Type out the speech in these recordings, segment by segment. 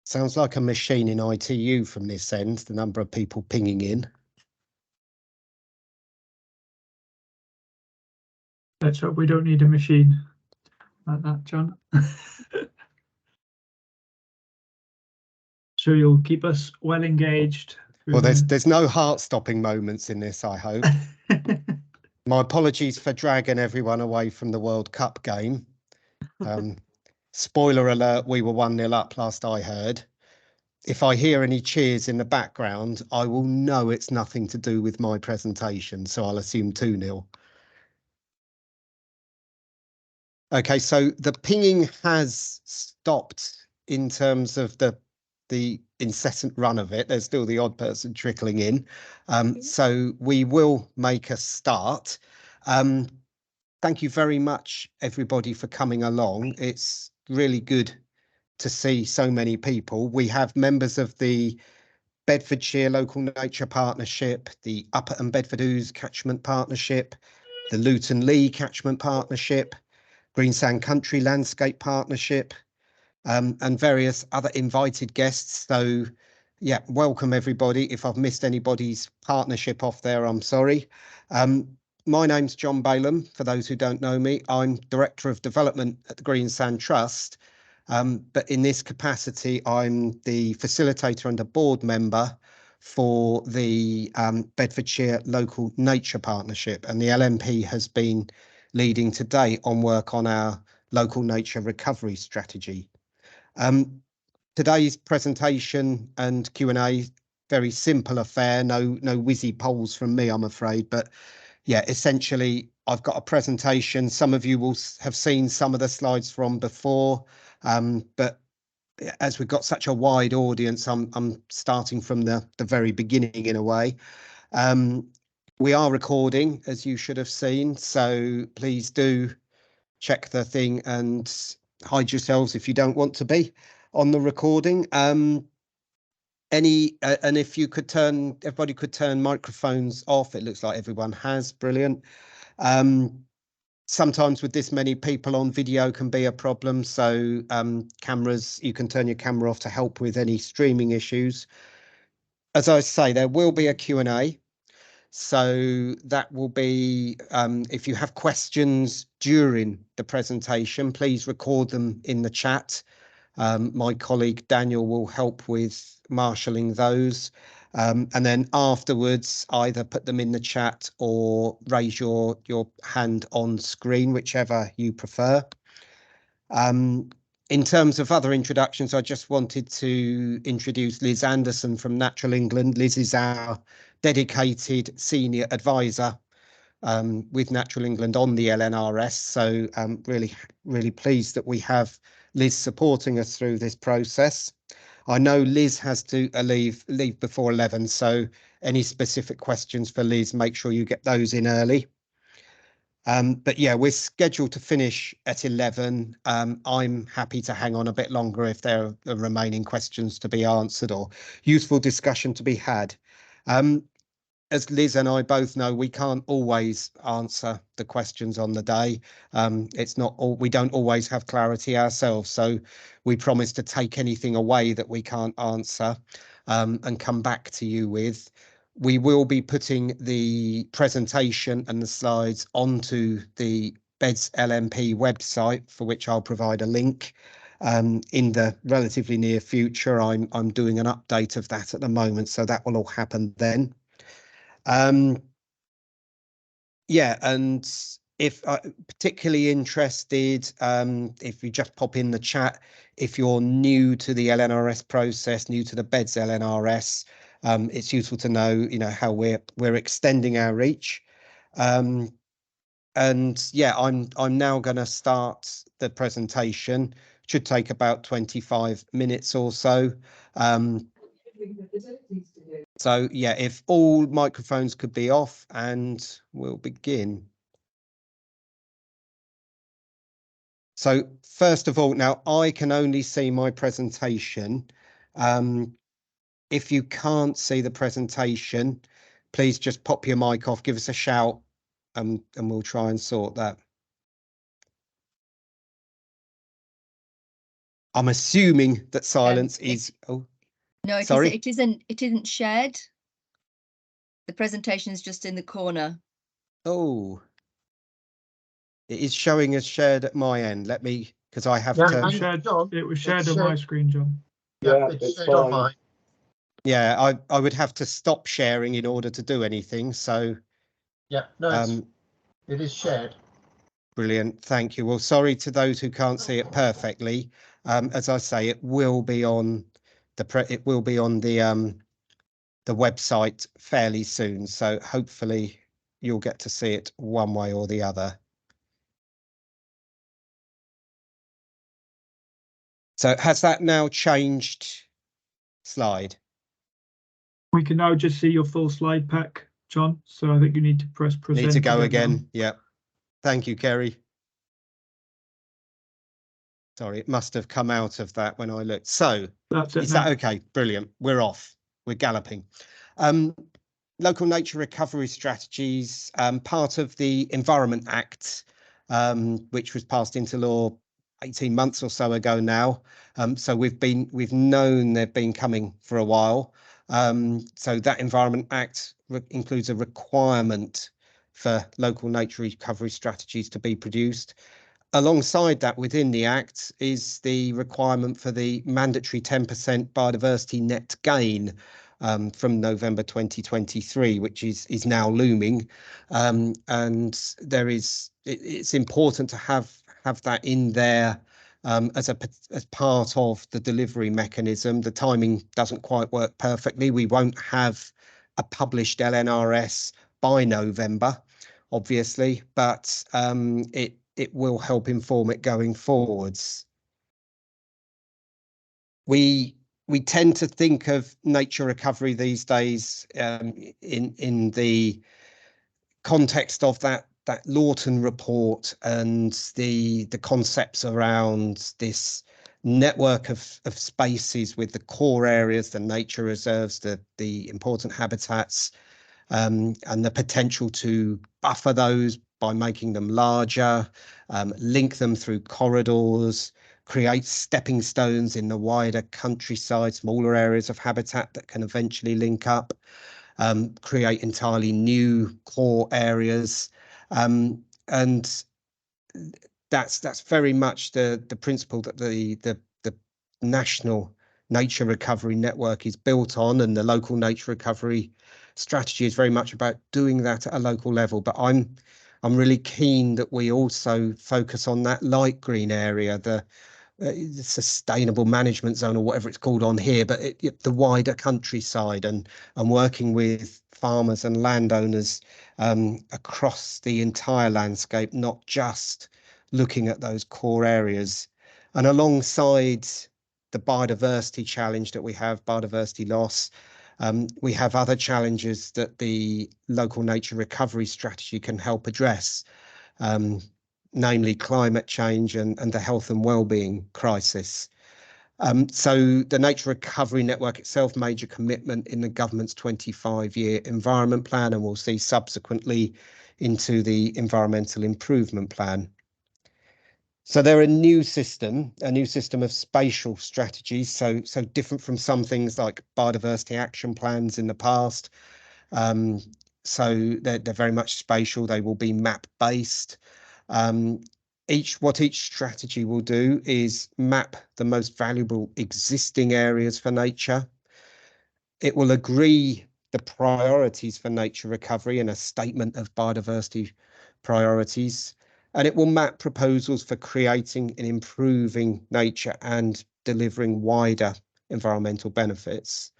Sounds like a machine in ITU from this end, the number of people pinging in. Let's hope we don't need a machine like that, John. So you'll keep us well engaged. Well, there's no heart-stopping moments in this, I hope. My apologies for dragging everyone away from the World Cup game. Spoiler alert, we were 1-0 up last I heard. If I hear any cheers in the background, I will know it's nothing to do with my presentation, so I'll assume 2-0. Okay, so the pinging has stopped in terms of the incessant run of it. There's still the odd person trickling in. So we will make a start. Thank you very much, everybody, for coming along. It's really good to see so many people. We have members of the Bedfordshire Local Nature Partnership, the Upper and Bedford Ouse Catchment Partnership, the Luton Lee Catchment Partnership, Greensand Country Landscape Partnership, and various other invited guests. So yeah, welcome everybody. If I've missed anybody's partnership off there, I'm sorry. My name's John Balaam. For those who don't know me, I'm Director of Development at the Greensand Trust. But in this capacity, I'm the facilitator and a board member for the Bedfordshire Local Nature Partnership, and the LNP has been leading today on work on our local nature recovery strategy. Today's presentation and Q&A, very simple affair, no whizzy polls from me, I'm afraid, but yeah, essentially I've got a presentation. Some of you will have seen some of the slides from before, but as we've got such a wide audience, I'm starting from the very beginning in a way. We are recording, as you should have seen, so please do check the thing and hide yourselves if you don't want to be on the recording. And if you could everybody could turn microphones off. It looks like everyone has. Brilliant. Sometimes with this many people on, video can be a problem, so cameras, you can turn your camera off to help with any streaming issues. As I say, there will be a Q&A. So that will be, if you have questions during the presentation, please record them in the chat. My colleague Daniel will help with marshalling those. And then afterwards, either put them in the chat or raise your hand on screen, whichever you prefer. In terms of other introductions, I just wanted to introduce Liz Anderson from Natural England. Liz is our dedicated senior advisor with Natural England on the LNRS. So I'm really pleased that we have Liz supporting us through this process. I know Liz has to leave before 11, so any specific questions for Liz, make sure you get those in early. But yeah, we're scheduled to finish at 11. I'm happy to hang on a bit longer if there are remaining questions to be answered or useful discussion to be had. As Liz and I both know, we can't always answer the questions on the day. We don't always have clarity ourselves, so we promise to take anything away that we can't answer and come back to you with. We will be putting the presentation and the slides onto the BEDS LNP website, for which I'll provide a link in the relatively near future. I'm doing an update of that at the moment, so that will all happen then. Yeah, and if particularly interested, if you just pop in the chat, if you're new to the LNRS process, new to the BEDS LNRS, it's useful to know, how we're extending our reach. And yeah, I'm now going to start the presentation. Should take about 25 minutes or so. So yeah, if all microphones could be off, and we'll begin. So first of all, now I can only see my presentation. If you can't see the presentation, please just pop your mic off, give us a shout, and we'll try and sort that. I'm assuming that silence is. Oh, no, sorry. It isn't shared. The presentation is just in the corner. Oh, it is showing as shared at my end. Let me, because I have to. It was shared on my screen, John. Yeah, it's shared on mine. Yeah, I would have to stop sharing in order to do anything. So. Yeah, no, it is shared. Brilliant, thank you. Well, sorry to those who can't see it perfectly. As I say, it will be on the website fairly soon. So hopefully you'll get to see it one way or the other. So has that now changed slide? We can now just see your full slide pack, John. So I think you need to press present. Need to go again. Yeah. Thank you, Kerry. Sorry, it must have come out of that when I looked. So is that okay? Brilliant. We're off. We're galloping. Local nature recovery strategies, part of the Environment Act, which was passed into law 18 months or so ago now. So we've known they've been coming for a while. So that Environment Act includes a requirement for local nature recovery strategies to be produced. Alongside that, within the Act is the requirement for the mandatory 10% biodiversity net gain from November 2023, which is now looming. And it's important to have that in there as part of the delivery mechanism. The timing doesn't quite work perfectly. We won't have a published LNRS by November, obviously, but it will help inform it going forwards. We tend to think of nature recovery these days in the context of that Lawton report and the concepts around this network of spaces with the core areas, the nature reserves, the important habitats, and the potential to buffer those by making them larger, link them through corridors, create stepping stones in the wider countryside, smaller areas of habitat that can eventually link up, create entirely new core areas. And that's very much the principle that the National Nature Recovery Network is built on, and the local nature recovery strategy is very much about doing that at a local level. But I'm really keen that we also focus on that light green area, the sustainable management zone or whatever it's called on here, but the wider countryside, and working with farmers and landowners across the entire landscape, not just looking at those core areas. And alongside the biodiversity challenge that we have, biodiversity loss, we have other challenges that the local nature recovery strategy can help address, namely climate change and the health and well-being crisis. So the Nature Recovery Network itself, major commitment in the government's 25-year environment plan, and we'll see subsequently into the environmental improvement plan. So they're a new system of spatial strategies, so different from some things like biodiversity action plans in the past. So they're very much spatial. They will be map based. What each strategy will do is map the most valuable existing areas for nature. It will agree the priorities for nature recovery in a statement of biodiversity priorities, and it will map proposals for creating and improving nature and delivering wider environmental benefits.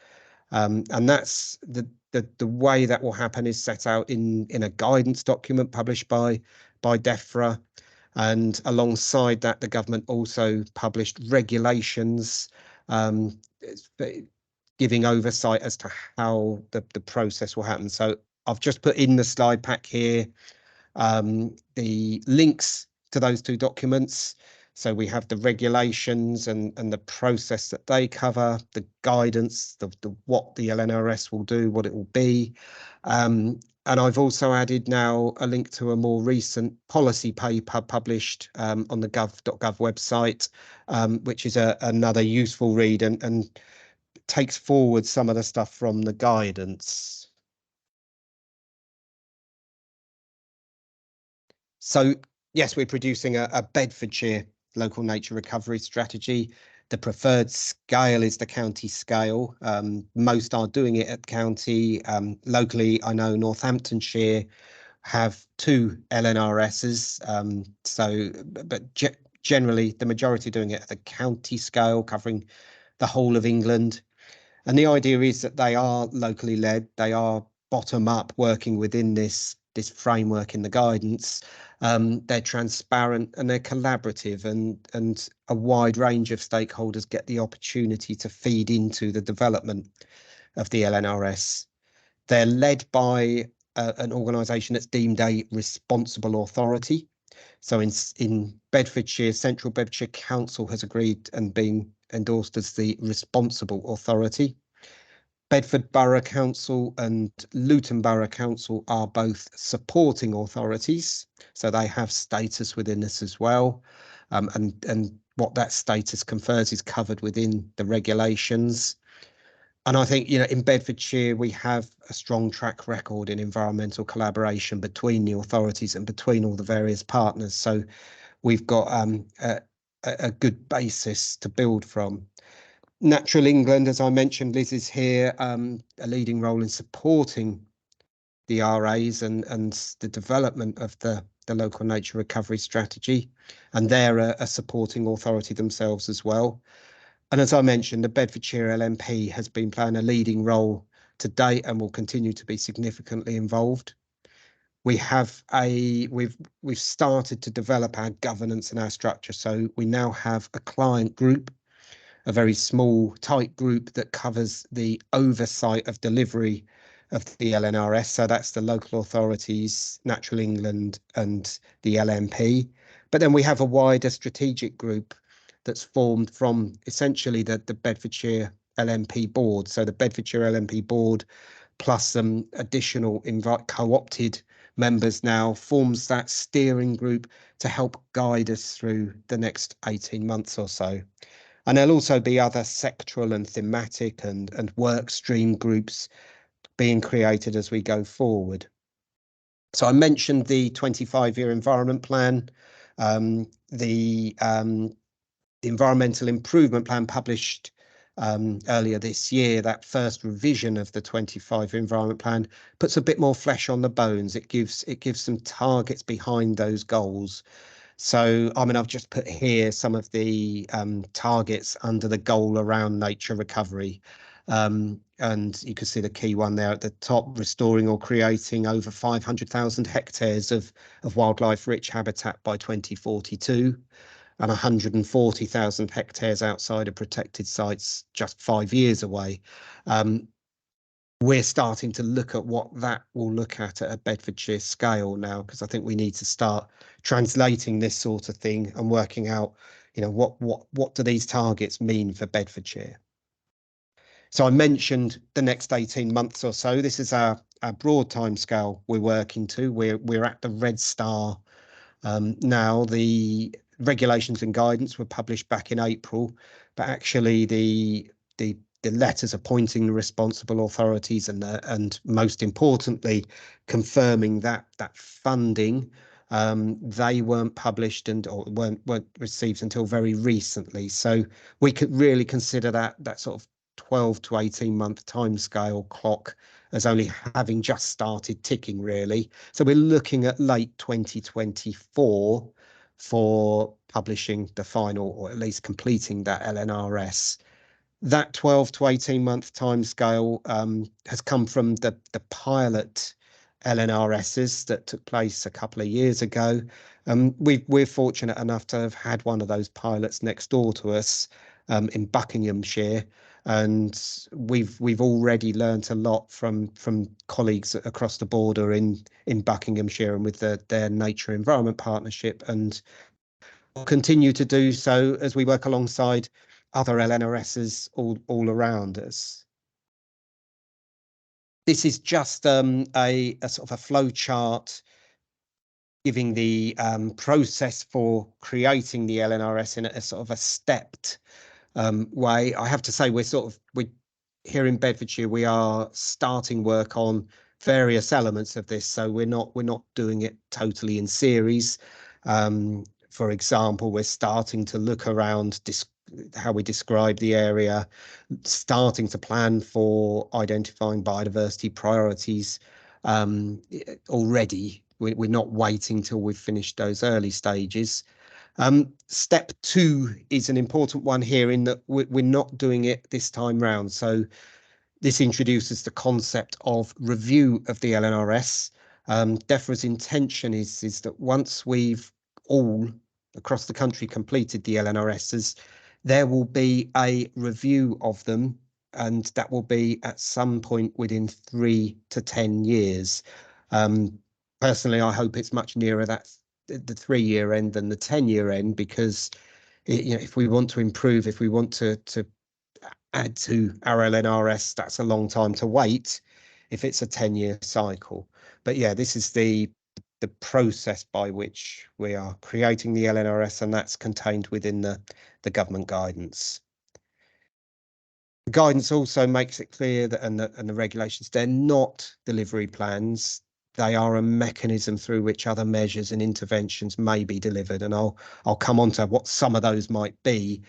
And that's the way that will happen is set out in a guidance document published by DEFRA. And alongside that, the government also published regulations giving oversight as to how the process will happen. So I've just put in the slide pack here the links to those two documents. So we have the regulations and the process that they cover, the guidance, the what the LNRS will do, what it will be. And I've also added now a link to a more recent policy paper published on the gov.gov website, which is another useful read and takes forward some of the stuff from the guidance. So yes, we're producing a Bedfordshire local nature recovery strategy. The preferred scale is the county scale. Most are doing it at county. Locally, I know Northamptonshire have 2 LNRSs. But generally, the majority are doing it at the county scale, covering the whole of England. And the idea is that they are locally led. They are bottom up, working within this framework in the guidance. They're transparent and they're collaborative, and a wide range of stakeholders get the opportunity to feed into the development of the LNRS. They're led by an organisation that's deemed a responsible authority. So in Bedfordshire, Central Bedfordshire Council has agreed and been endorsed as the responsible authority. Bedford Borough Council and Luton Borough Council are both supporting authorities, so they have status within this as well. And what that status confers is covered within the regulations. And I think, you know, in Bedfordshire, we have a strong track record in environmental collaboration between the authorities and between all the various partners. So we've got a good basis to build from. Natural England, as I mentioned, Liz is here, a leading role in supporting the RAs and the development of the local nature recovery strategy. And they're a supporting authority themselves as well. And as I mentioned, the Bedfordshire LNP has been playing a leading role to date and will continue to be significantly involved. We've started to develop our governance and our structure. So we now have a client group, a very small, tight group that covers the oversight of delivery of the LNRS. So that's the local authorities, Natural England and the LNP. But then we have a wider strategic group that's formed from essentially the Bedfordshire LNP board. So the Bedfordshire LNP board plus some additional co-opted members now forms that steering group to help guide us through the next 18 months or so. And there'll also be other sectoral and thematic and work stream groups being created as we go forward. So I mentioned the 25-year environment plan, the environmental improvement plan published earlier this year. That first revision of the 25-year environment plan puts a bit more flesh on the bones. It gives some targets behind those goals. So, I mean, I've just put here some of the targets under the goal around nature recovery. And you can see the key one there at the top, restoring or creating over 500,000 hectares of wildlife-rich habitat by 2042, and 140,000 hectares outside of protected sites just 5 years away. We're starting to look at what that will look at a Bedfordshire scale now, because I think we need to start translating this sort of thing and working out, you know, what do these targets mean for Bedfordshire. So I mentioned the next 18 months or so. This is our broad timescale we're working to. We're at the red star now. The regulations and guidance were published back in April, but actually the letters appointing the responsible authorities and most importantly confirming that funding, they weren't published or weren't received until very recently. So we could really consider that sort of 12 to 18 month timescale clock as only having just started ticking, really. So we're looking at late 2024 for publishing the final, or at least completing that LNRS. That 12 to 18 month timescale has come from the pilot LNRSs that took place a couple of years ago. We're fortunate enough to have had one of those pilots next door to us in Buckinghamshire, and we've already learnt a lot from colleagues across the border in Buckinghamshire and with their Nature Environment Partnership, and we'll continue to do so as we work alongside other LNRSs all around us. This is just a sort of a flow chart giving the process for creating the LNRS in a sort of a stepped way. I have to say we here in Bedfordshire, we are starting work on various elements of this, so we're not doing it totally in series. For example, we're starting to look around how we describe the area, starting to plan for identifying biodiversity priorities already. We're not waiting till we've finished those early stages. Step 2 is an important one here in that we're not doing it this time round. So this introduces the concept of review of the LNRS. DEFRA's intention is that once we've all across the country completed the LNRSs, there will be a review of them, and that will be at some point within 3 to 10 years. Personally, I hope it's much nearer the 3-year end than the 10-year end, because if we want to improve, if we want to add to our LNRS, that's a long time to wait if it's a 10-year cycle. But yeah, this is the process by which we are creating the LNRS, and that's contained within the government guidance. The guidance also makes it clear that, and the regulations, they're not delivery plans. They are a mechanism through which other measures and interventions may be delivered, and I'll come on to what some of those might be.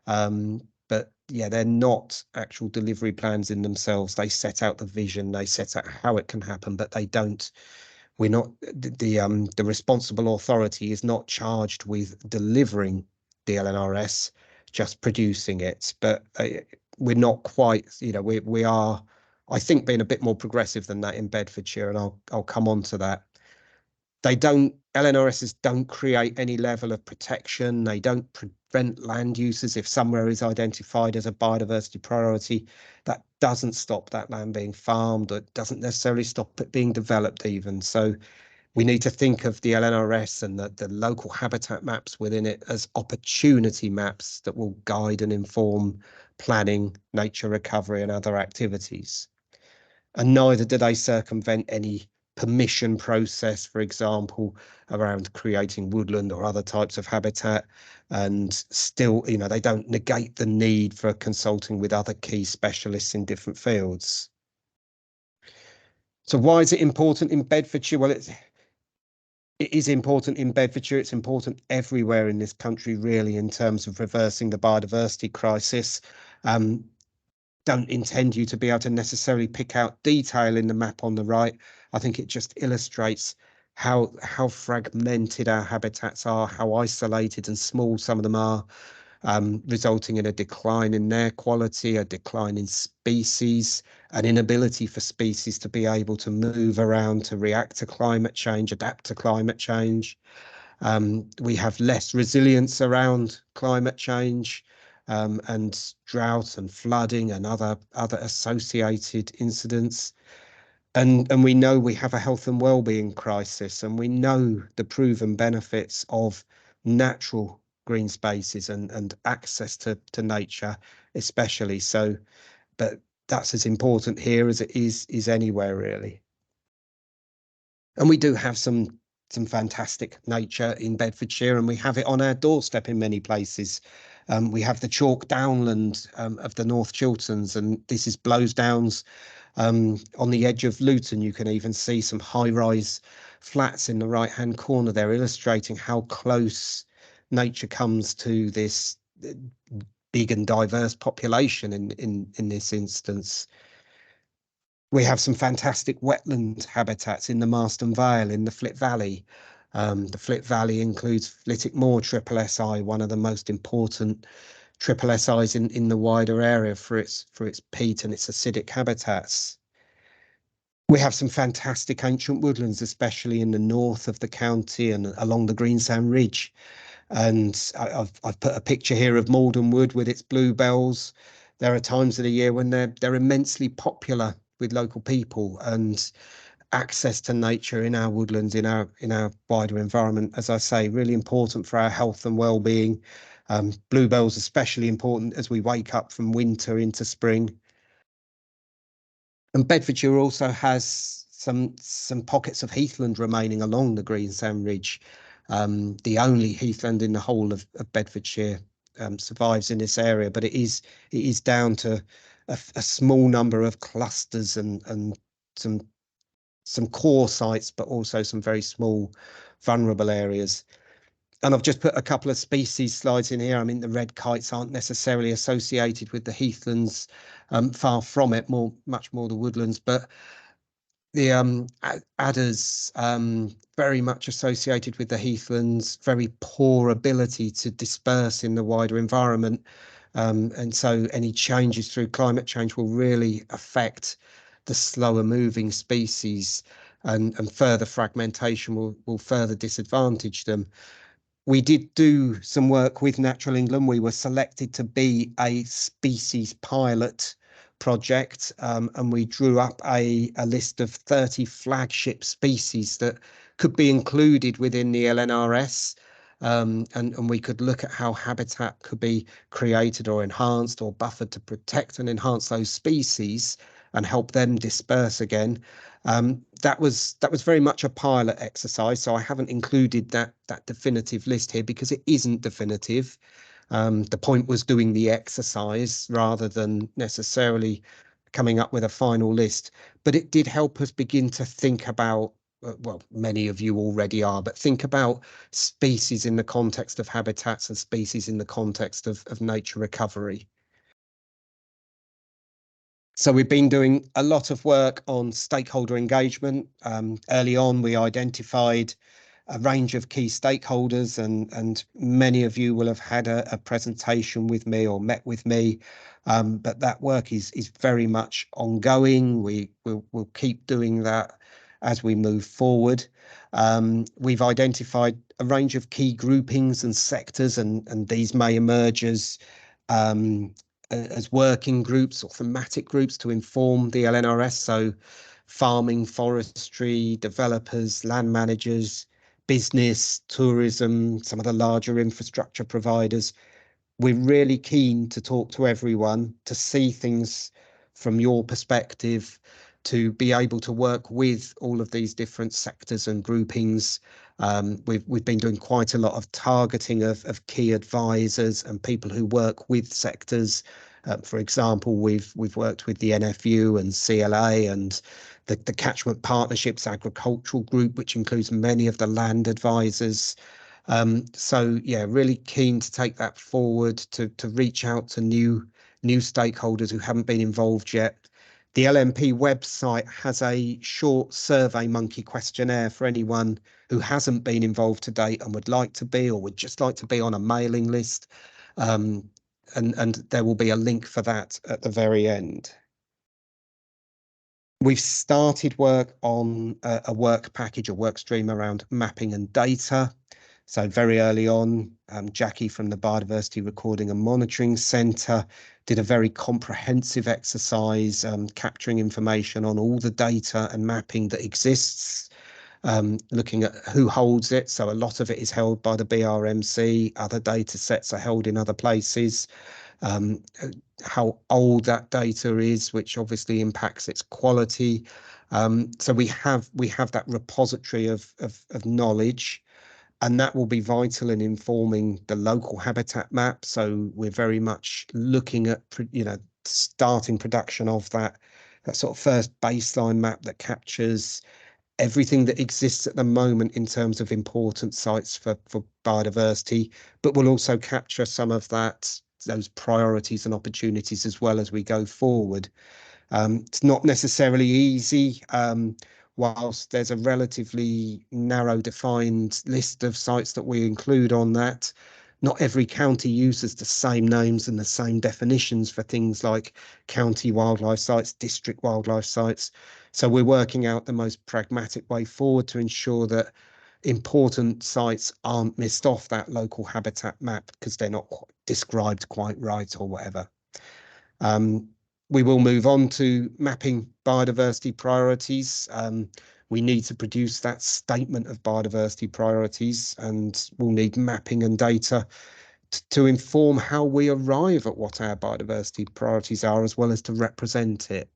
But yeah, they're not actual delivery plans in themselves. They set out the vision, they set out how it can happen, but they don't. We're not the responsible authority is not charged with delivering the LNRS, just producing it. But we're not quite, we are, I think, being a bit more progressive than that in Bedfordshire, and I'll come on to that. LNRSs don't create any level of protection. They don't prevent land uses. If somewhere is identified as a biodiversity priority, that doesn't stop that land being farmed, or it doesn't necessarily stop it being developed even. So we need to think of the LNRS and the local habitat maps within it as opportunity maps that will guide and inform planning, nature recovery and other activities. And neither do they circumvent any permission process, for example, around creating woodland or other types of habitat. And still, they don't negate the need for consulting with other key specialists in different fields. So why is it important in Bedfordshire? Well, it is important in Bedfordshire. It's important everywhere in this country, really, in terms of reversing the biodiversity crisis. Don't intend you to be able to necessarily pick out detail in the map on the right. I think it just illustrates how fragmented our habitats are, how isolated and small some of them are, resulting in a decline in their quality, a decline in species, an inability for species to be able to move around, to react to climate change, adapt to climate change. We have less resilience around climate change. And drought and flooding and other associated incidents. And we know we have a health and well-being crisis, and we know the proven benefits of natural green spaces and access to nature, especially. So, but that's as important here as it is anywhere, really. And we do have some fantastic nature in Bedfordshire, and we have it on our doorstep in many places. We have the chalk downland of the North Chilterns, and this is Blowsdowns. On the edge of Luton, you can even see some high-rise flats in the right-hand corner there, illustrating how close nature comes to this big and diverse population in this instance. We have some fantastic wetland habitats in the Marston Vale, in the Flit Valley. The Flit Valley includes Flitwick Moor Triple SI, one of the most important Triple SIs in the wider area for its peat and its acidic habitats. We have some fantastic ancient woodlands, especially in the north of the county and along the Greensand Ridge. And I've put a picture here of Malden Wood with its bluebells. There are times of the year when they're immensely popular with local people, and access to nature in our woodlands, in our wider environment, as I say, really important for our health and well-being. Bluebells especially important as we wake up from winter into spring. And Bedfordshire also has some pockets of heathland remaining along the Greensand Ridge. The only heathland in the whole of Bedfordshire survives in this area, but it is down to a small number of clusters and some core sites, but also some very small vulnerable areas. And I've just put a couple of species slides in here. I mean, the red kites aren't necessarily associated with the heathlands, far from it, much more the woodlands, but the adders, very much associated with the heathlands, very poor ability to disperse in the wider environment. And so any changes through climate change will really affect the slower moving species, and further fragmentation will further disadvantage them. We did do some work with Natural England. We were selected to be a species pilot project, and we drew up a list of 30 flagship species that could be included within the LNRS, and we could look at how habitat could be created or enhanced or buffered to protect and enhance those species and help them disperse again. That was very much a pilot exercise, so I haven't included that definitive list here because it isn't definitive. The point was doing the exercise rather than necessarily coming up with a final list, but it did help us begin to think about, well, many of you already are, but think about species in the context of habitats and species in the context of nature recovery. So we've been doing a lot of work on stakeholder engagement. Early on, we identified a range of key stakeholders, and many of you will have had a presentation with me or met with me, but that work is very much ongoing. We'll keep doing that as we move forward. We've identified a range of key groupings and sectors, and these may emerge as working groups or thematic groups to inform the LNRS. So farming, forestry, developers, land managers, business, tourism, some of the larger infrastructure providers. We're really keen to talk to everyone, to see things from your perspective, to be able to work with all of these different sectors and groupings. We've been doing quite a lot of targeting of key advisors and people who work with sectors. For example, we've worked with the NFU and CLA and the Catchment Partnerships Agricultural Group, which includes many of the land advisors. So yeah, really keen to take that forward, to reach out to new stakeholders who haven't been involved yet. The LNP website has a short Survey Monkey questionnaire for anyone who hasn't been involved to date and would like to be, or would just like to be on a mailing list. And there will be a link for that at the very end. We've started work on a work package, a work stream around mapping and data. So very early on, Jackie from the Biodiversity Recording and Monitoring Centre did a very comprehensive exercise, capturing information on all the data and mapping that exists, looking at who holds it. So a lot of it is held by the BRMC, other data sets are held in other places. How old that data is, which obviously impacts its quality. So we have that repository of knowledge, and that will be vital in informing the local habitat map. So we're very much looking at, starting production of that sort of first baseline map that captures everything that exists at the moment in terms of important sites for biodiversity, but we'll also capture some of those priorities and opportunities as well as we go forward. It's not necessarily easy. Whilst there's a relatively narrow defined list of sites that we include on that, not every county uses the same names and the same definitions for things like county wildlife sites, district wildlife sites. So we're working out the most pragmatic way forward to ensure that important sites aren't missed off that local habitat map because they're not described quite right or whatever. We will move on to mapping biodiversity priorities. We need to produce that statement of biodiversity priorities, and we'll need mapping and data to inform how we arrive at what our biodiversity priorities are, as well as to represent it.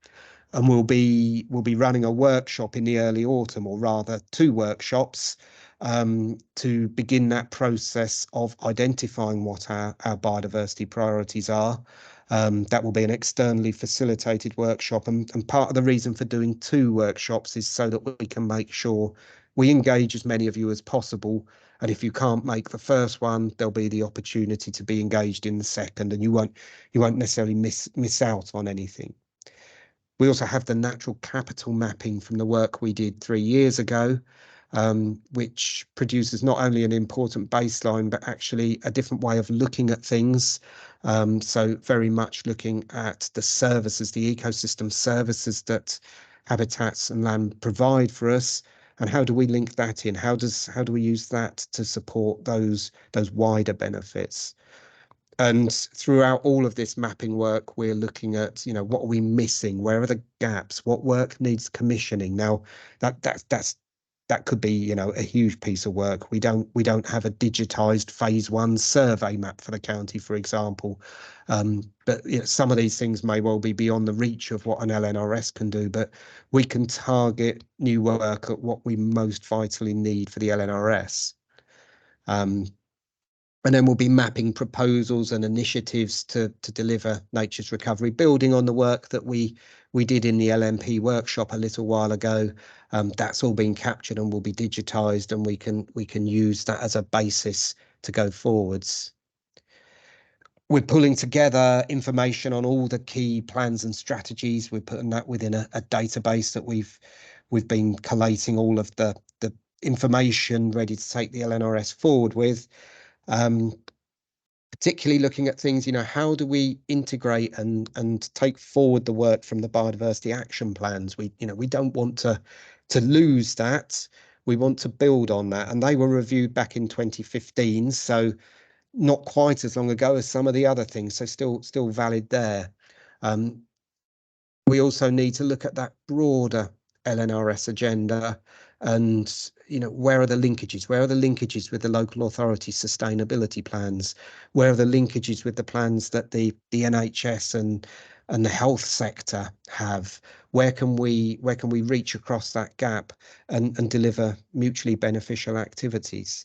and we'll be running a workshop in the early autumn, or rather 2 workshops, to begin that process of identifying what our biodiversity priorities are. That will be an externally facilitated workshop, and part of the reason for doing 2 workshops is so that we can make sure we engage as many of you as possible. And if you can't make the first one, there'll be the opportunity to be engaged in the second, and you won't necessarily miss out on anything. We also have the natural capital mapping from the work we did 3 years ago, which produces not only an important baseline, but actually a different way of looking at things. So very much looking at the services, the ecosystem services that habitats and land provide for us, and how do we link that in? How do we use that to support those wider benefits? And throughout all of this mapping work, we're looking at, what are we missing? Where are the gaps? What work needs commissioning? Now, that could be, a huge piece of work. We don't have a digitized phase 1 survey map for the county, for example. But some of these things may well be beyond the reach of what an LNRS can do, but we can target new work at what we most vitally need for the LNRS. And then we'll be mapping proposals and initiatives to deliver nature's recovery, building on the work that we did in the LMP workshop a little while ago. That's all been captured and will be digitised, and we can use that as a basis to go forwards. We're pulling together information on all the key plans and strategies. We're putting that within a database that we've been collating all of the information ready to take the LNRS forward with. Particularly looking at things, how do we integrate and take forward the work from the biodiversity action plans? We don't want to lose that. We want to build on that, and they were reviewed back in 2015, so not quite as long ago as some of the other things, so still valid there. We also need to look at that broader LNRS agenda, and where are the linkages? Where are the linkages with the local authority sustainability plans? Where are the linkages with the plans that the NHS and the health sector have? Where can we reach across that gap and deliver mutually beneficial activities?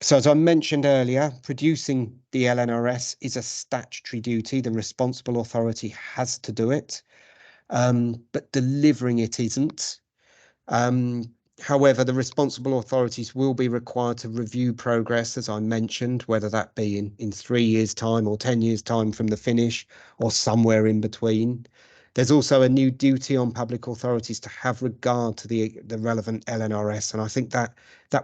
So as I mentioned earlier, producing the LNRS is a statutory duty. The responsible authority has to do it, but delivering it isn't. However, the responsible authorities will be required to review progress, as I mentioned, whether that be in 3 years' time or 10 years' time from the finish, or somewhere in between. There's also a new duty on public authorities to have regard to the relevant LNRS, and I think that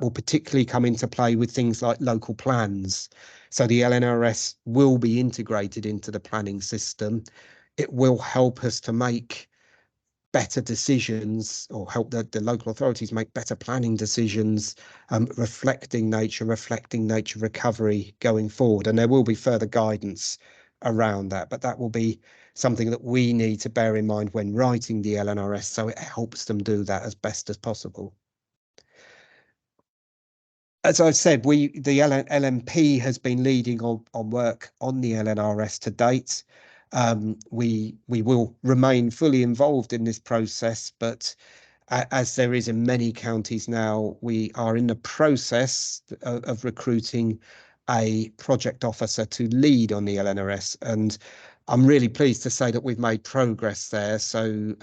will particularly come into play with things like local plans. So the LNRS will be integrated into the planning system. It will help us to make better decisions, or help the local authorities make better planning decisions, reflecting nature recovery going forward. And there will be further guidance around that, but that will be something that we need to bear in mind when writing the LNRS, so it helps them do that as best as possible. As I've said, the LMP has been leading on work on the LNRS to date. We will remain fully involved in this process, but as there is in many counties now, we are in the process of recruiting a project officer to lead on the LNRS, and I'm really pleased to say that we've made progress there. So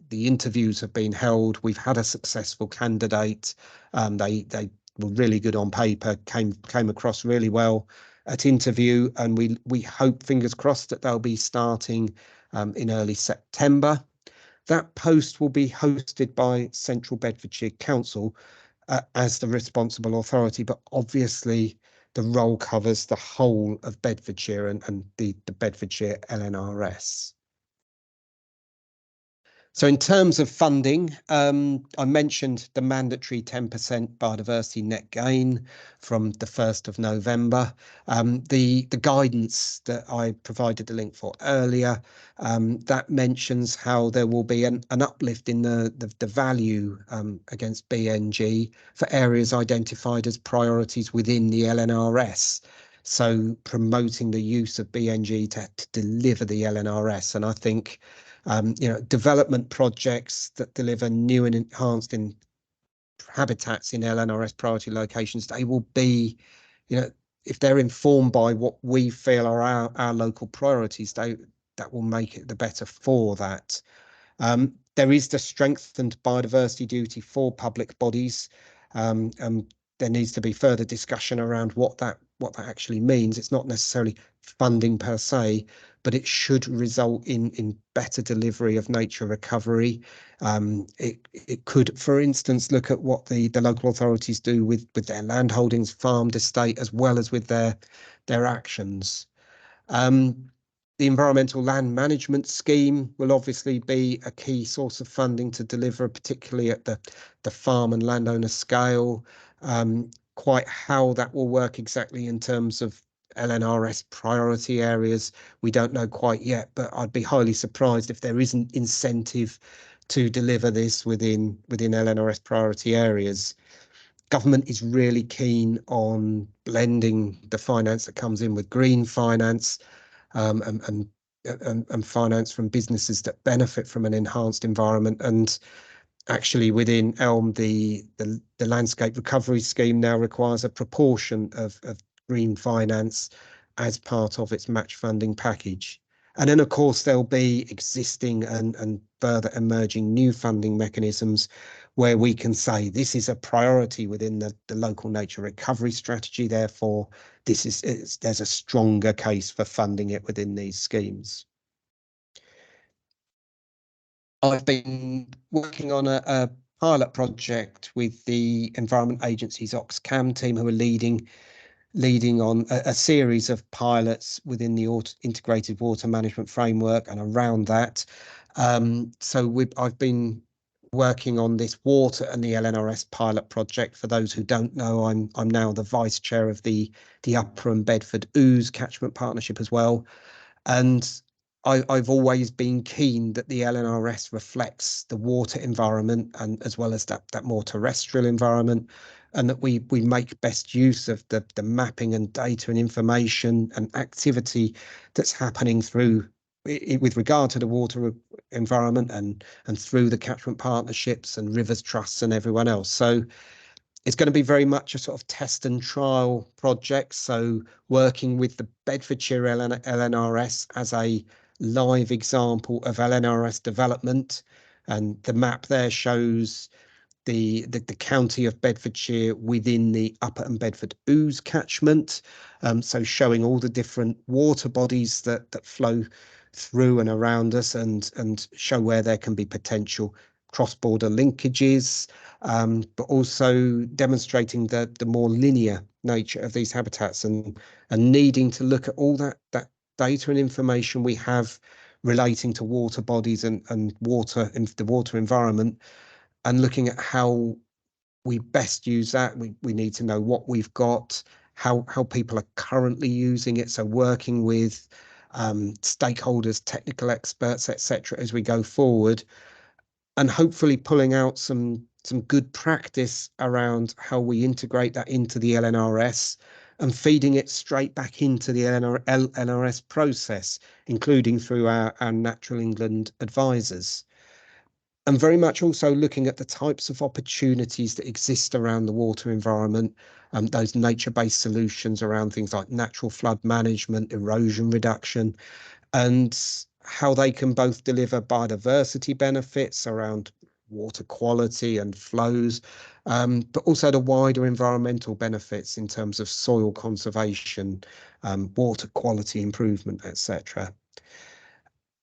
the interviews have been held. We've had a successful candidate. They were really good on paper, came across really well at interview, and we hope, fingers crossed, that they'll be starting in early September. That post will be hosted by Central Bedfordshire Council as the responsible authority, but obviously the role covers the whole of Bedfordshire and the Bedfordshire LNRS. So in terms of funding, I mentioned the mandatory 10% biodiversity net gain from the 1st of November. The guidance that I provided the link for earlier, that mentions how there will be an uplift in the value against BNG for areas identified as priorities within the LNRS. So promoting the use of BNG to deliver the LNRS. And I think, development projects that deliver new and enhanced in habitats in LNRS priority locations, they will be, if they're informed by what we feel are our local priorities, that will make it the better for that. There is the strengthened biodiversity duty for public bodies, and there needs to be further discussion around what that actually means. It's not necessarily funding per se, but it should result in better delivery of nature recovery. It could, for instance, look at what the local authorities do with their land holdings, farmed estate, as well as with their actions. The environmental land management scheme will obviously be a key source of funding to deliver, particularly at the farm and landowner scale. Quite how that will work exactly in terms of LNRS priority areas, we don't know quite yet, but I'd be highly surprised if there isn't incentive to deliver this within LNRS priority areas. Government is really keen on blending the finance that comes in with green finance, and finance from businesses that benefit from an enhanced environment. And actually within ELM, the landscape recovery scheme now requires a proportion of green finance as part of its match funding package. And then, of course, there'll be existing and further emerging new funding mechanisms where we can say this is a priority within the local nature recovery strategy. Therefore, there's a stronger case for funding it within these schemes. I've been working on a pilot project with the Environment Agency's OxCam team, who are leading on a series of pilots within the integrated water management framework and around that. So I've been working on this water and the LNRS pilot project. For those who don't know, I'm now the vice chair of the Upper and Bedford Ouse catchment partnership as well. And I've always been keen that the LNRS reflects the water environment, and as well as that more terrestrial environment, and that we make best use of the mapping and data and information and activity that's happening through with regard to the water environment and through the catchment partnerships and rivers trusts and everyone else. So it's going to be very much a sort of test and trial project. So working with the Bedfordshire LNRS as a live example of LNRS development, and the map there shows the county of Bedfordshire within the Upper and Bedford Ouse catchment. So showing all the different water bodies that flow through and around us, and show where there can be potential cross-border linkages, but also demonstrating the more linear nature of these habitats, and needing to look at all that data and information we have relating to water bodies and water in the water environment, and looking at how we best use that. We need to know what we've got, how people are currently using it. So working with stakeholders, technical experts, etc., as we go forward, and hopefully pulling out some good practice around how we integrate that into the LNRS and feeding it straight back into the LNRS process, including through our Natural England advisors. And very much also looking at the types of opportunities that exist around the water environment, those nature-based solutions around things like natural flood management, erosion reduction, and how they can both deliver biodiversity benefits around water quality and flows, but also the wider environmental benefits in terms of soil conservation, water quality improvement, etc.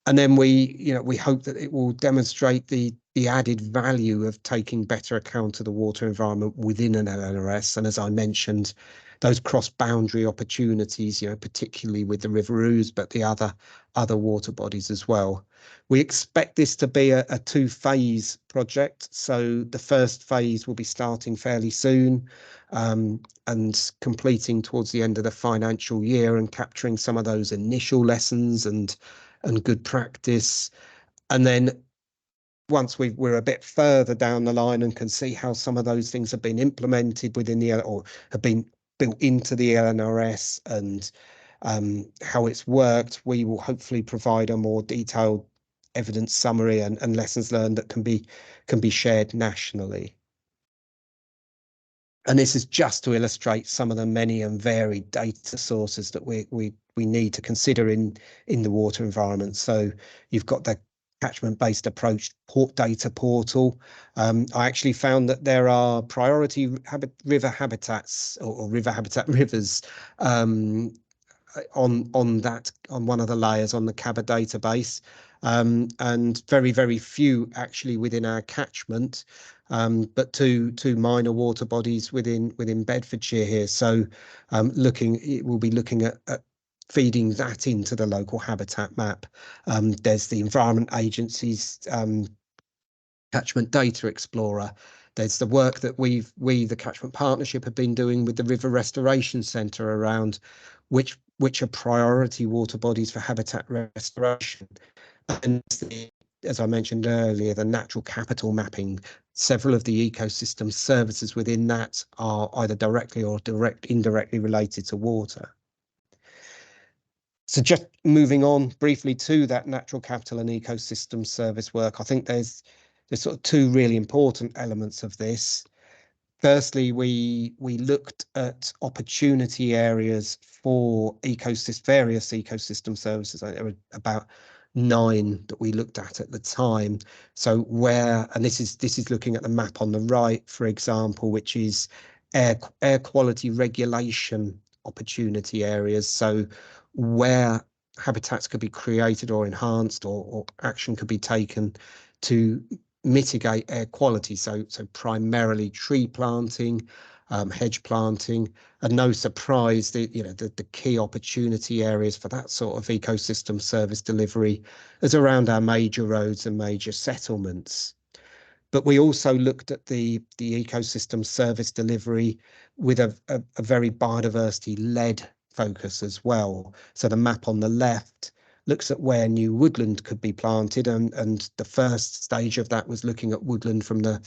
And then we hope that it will demonstrate the added value of taking better account of the water environment within an LNRS. And as I mentioned, those cross-boundary opportunities, particularly with the River Ouse, but the other water bodies as well. We expect this to be a two-phase project. So the first phase will be starting fairly soon, and completing towards the end of the financial year, and capturing some of those initial lessons and good practice. And then once we're a bit further down the line and can see how some of those things have been implemented within or have been built into the LNRS and how it's worked, we will hopefully provide a more detailed evidence summary and lessons learned that can be shared nationally. And this is just to illustrate some of the many and varied data sources that we need to consider in the water environment. So you've got the catchment-based approach data portal. I actually found that there are priority river habitats or river habitat rivers on one of the layers on the CABA database, and very few actually within our catchment, but two minor water bodies within Bedfordshire here. So we'll be looking at feeding that into the local habitat map. There's the Environment Agency's Catchment Data Explorer. There's the work that we, the Catchment Partnership, have been doing with the River Restoration Centre around which are priority water bodies for habitat restoration. And as I mentioned earlier, the natural capital mapping. Several of the ecosystem services within that are either directly or indirectly related to water. So just moving on briefly to that natural capital and ecosystem service work, I think there's sort of two really important elements of this. Firstly, we looked at opportunity areas for various ecosystem services. There were about 9 that we looked at the time. So and this is looking at the map on the right, for example, which is air quality regulation opportunity areas. So where habitats could be created or enhanced, or action could be taken to mitigate air quality. So primarily tree planting, hedge planting, and no surprise, the key opportunity areas for that sort of ecosystem service delivery is around our major roads and major settlements. But we also looked at the ecosystem service delivery with a very biodiversity-led focus as well. So the map on the left looks at where new woodland could be planted, and the first stage of that was looking at woodland from the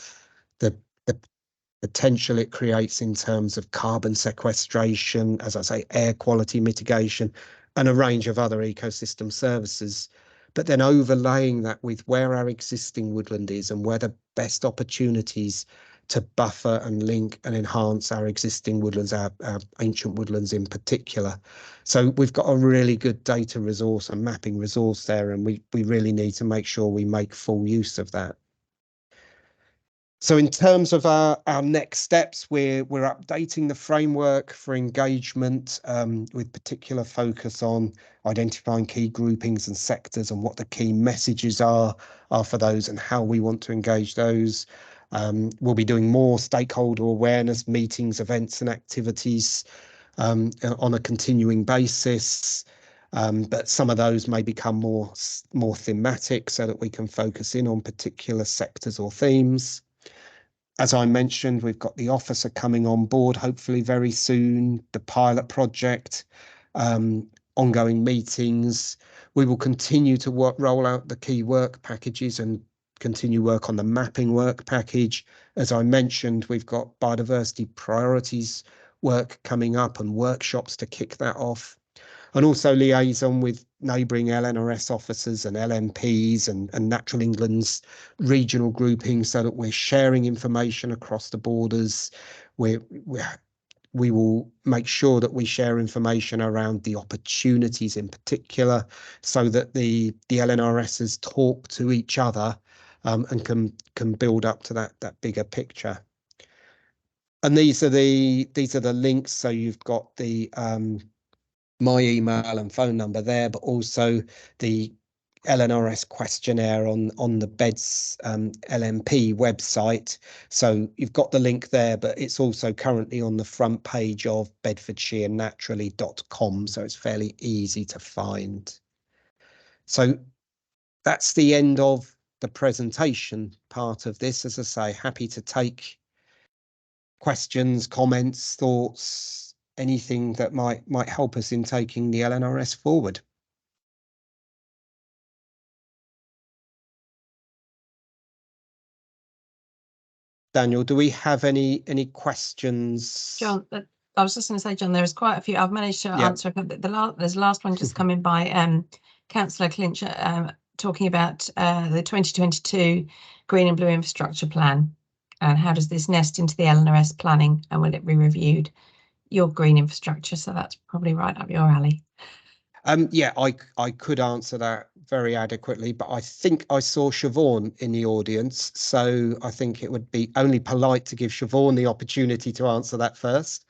potential it creates in terms of carbon sequestration, as I say, air quality mitigation, and a range of other ecosystem services. But then overlaying that with where our existing woodland is and where the best opportunities to buffer and link and enhance our existing woodlands, our ancient woodlands in particular. So we've got a really good data resource and mapping resource there, and we really need to make sure we make full use of that. So in terms of our next steps, we're updating the framework for engagement, with particular focus on identifying key groupings and sectors and what the key messages are for those and how we want to engage those. We'll be doing more stakeholder awareness meetings, events and activities on a continuing basis. But some of those may become more thematic so that we can focus in on particular sectors or themes. As I mentioned, we've got the officer coming on board, hopefully very soon, the pilot project, ongoing meetings. We will continue to roll out the key work packages and continue work on the mapping work package. As I mentioned, we've got biodiversity priorities work coming up and workshops to kick that off. And also liaison with neighbouring LNRS officers and LNPs and Natural England's regional groupings so that we're sharing information across the borders. We will make sure that we share information around the opportunities in particular so that the LNRSs talk to each other and can build up to that bigger picture. And these are the links. So you've got the my email and phone number there, but also the LNRS questionnaire on the BEDS LNP website. So you've got the link there, but it's also currently on the front page of bedfordshirenaturally.com, so it's fairly easy to find. So that's the end of the presentation part of this. As I say, happy to take questions, comments, thoughts, anything that might help us in taking the LNRS forward. Daniel, do we have any questions? John, I was just going to say, John, there's quite a few. I've managed to answer. There's the last one just coming by. Councillor Clinch talking about the 2022 Green and Blue Infrastructure Plan, and how does this nest into the LNRS planning, and will it be reviewed? Your green infrastructure, so that's probably right up your alley. Yeah, I could answer that very adequately, but I think I saw Siobhan in the audience, so I think it would be only polite to give Siobhan the opportunity to answer that first.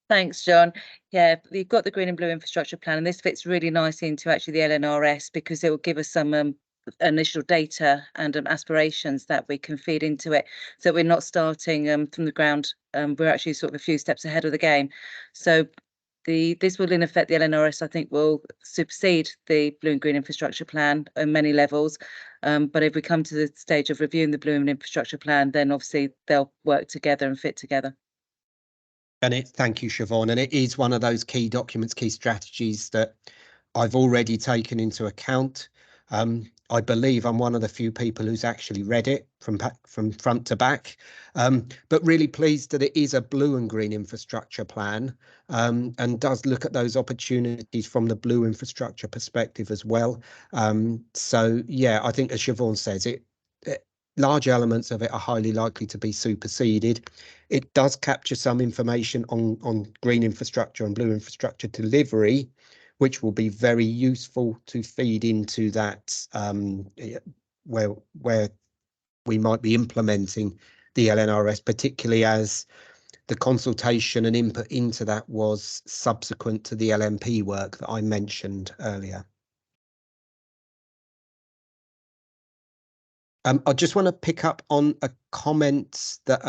Thanks, John. Yeah, we've got the Green and Blue Infrastructure Plan, and this fits really nicely into actually the LNRS, because it will give us some initial data and aspirations that we can feed into it. So we're not starting from the ground. We're actually sort of a few steps ahead of the game. So this will in effect, the LNRS, I think, will supersede the Blue and Green Infrastructure Plan on many levels. But if we come to the stage of reviewing the Blue and Infrastructure Plan, then obviously they'll work together and fit together. And thank you, Siobhan. And it is one of those key documents, key strategies that I've already taken into account. I believe I'm one of the few people who's actually read it from front to back, but really pleased that it is a blue and green infrastructure plan, and does look at those opportunities from the blue infrastructure perspective as well. So yeah, I think as Siobhan says, large elements of it are highly likely to be superseded. It does capture some information on green infrastructure and blue infrastructure delivery, which will be very useful to feed into that, where we might be implementing the LNRS, particularly as the consultation and input into that was subsequent to the LNP work that I mentioned earlier. I just want to pick up on a comment that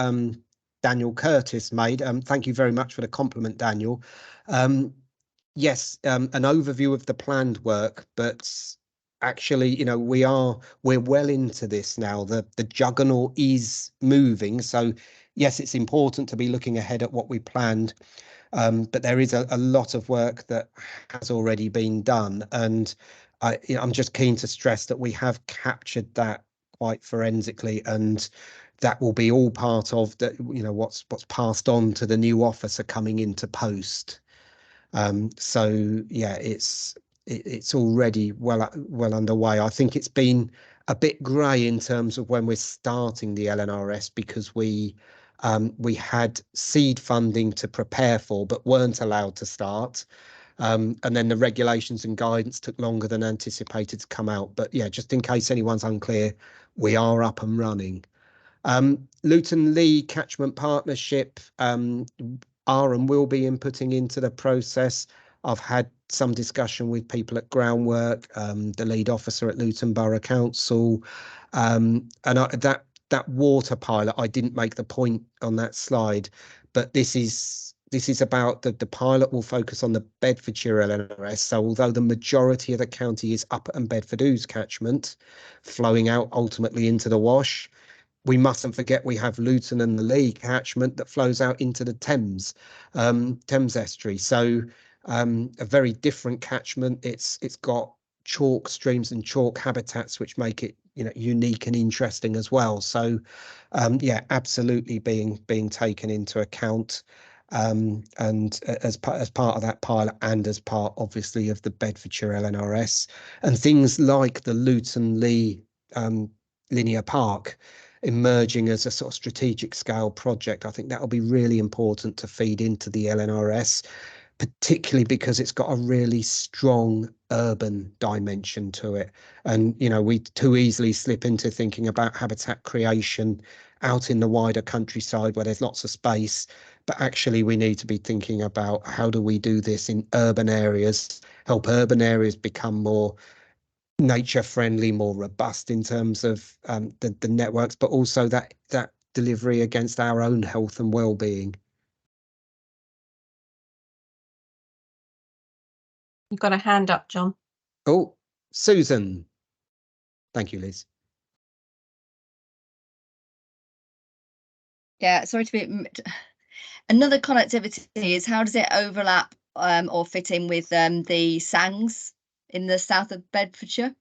Daniel Curtis made. Thank you very much for the compliment, Daniel. Yes, an overview of the planned work, but actually, you know, we're well into this now. The juggernaut is moving. So yes, it's important to be looking ahead at what we planned. But there is a lot of work that has already been done. And I'm just keen to stress that we have captured that quite forensically, and that will be all part of the, you know, what's passed on to the new officer coming into post. So yeah, it's already well underway. I think it's been a bit grey in terms of when we're starting the LNRS, because we had seed funding to prepare for but weren't allowed to start. And then the regulations and guidance took longer than anticipated to come out. But yeah, just in case anyone's unclear, we are up and running. Luton Lee Catchment Partnership are and will be inputting into the process. I've had some discussion with people at Groundwork, the lead officer at Luton Borough Council, and that water pilot, I didn't make the point on that slide, but this is about the pilot will focus on the Bedfordshire LNRS. So although the majority of the county is Upper and Bedford Ouse catchment, flowing out ultimately into the Wash, we mustn't forget we have Luton and the Lee catchment that flows out into the Thames estuary. So a very different catchment. It's got chalk streams and chalk habitats, which make it, you know, unique and interesting as well. So yeah, absolutely being taken into account. And as part of that pilot, and as part obviously of the Bedfordshire LNRS, and things like the Luton Lee linear park emerging as a sort of strategic scale project. I think that will be really important to feed into the LNRS, particularly because it's got a really strong urban dimension to it. And, you know, we too easily slip into thinking about habitat creation out in the wider countryside where there's lots of space. But actually, we need to be thinking about how do we do this in urban areas, help urban areas become more nature friendly, more robust in terms of the networks, but also that delivery against our own health and well-being. You've got a hand up, John. Oh, Susan. Thank you, Liz. Yeah, sorry to be another connectivity is how does it overlap or fit in with the SANGs in the south of Bedfordshire?